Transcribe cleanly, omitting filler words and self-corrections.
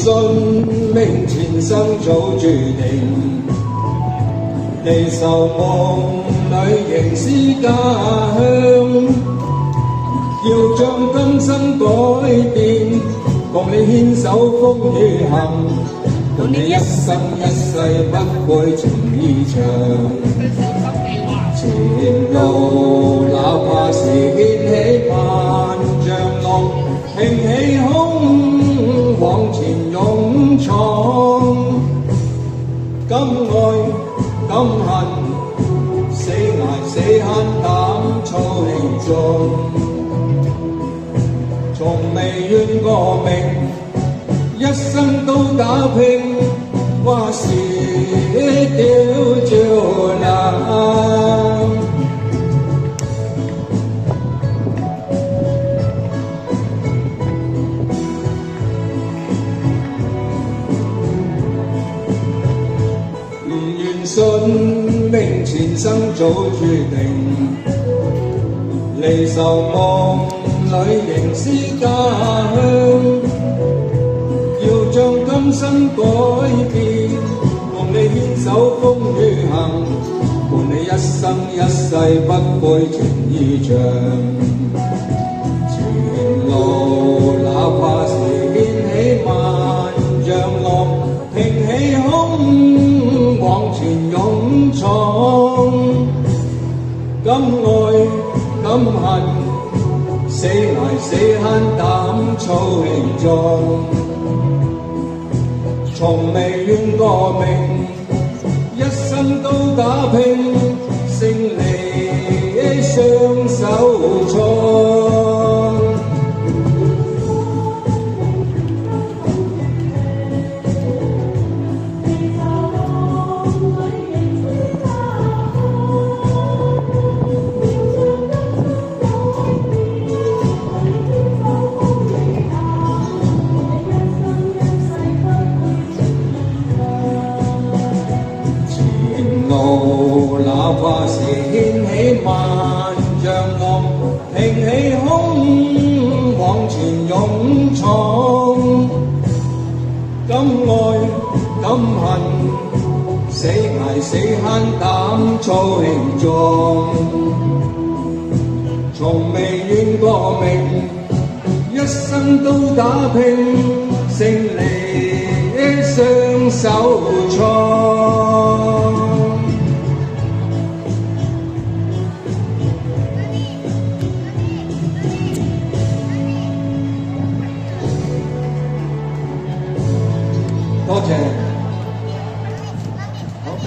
信命前生早注定，地受夢裏仍是家鄉。要將今生改變，共你牽手風雨行，共你一生一世不悔情意長。前路哪怕是掀起萬丈浪，挺起胸往前勇闖。敢愛敢恨，死捱死慳膽粗氣壯。從未怨過命，一生都打拼，話是丟就難。唔願信命前生早注定，離愁夢裏仍是家鄉。要將今生改變，共你牽手風雨行，伴你一生一世不悔情意長。前路哪怕是掀起萬丈浪，挺起胸往前勇闖。敢愛敢恨，死捱死慳膽粗氣壯。從未怨過命，一生都打拼，勝利雙手創。路哪怕是掀起萬丈浪，挺起胸往前勇闖。敢愛敢恨，死捱死慳膽粗氣壯。從未怨過命，一生都打拼，勝利雙手創。多謝。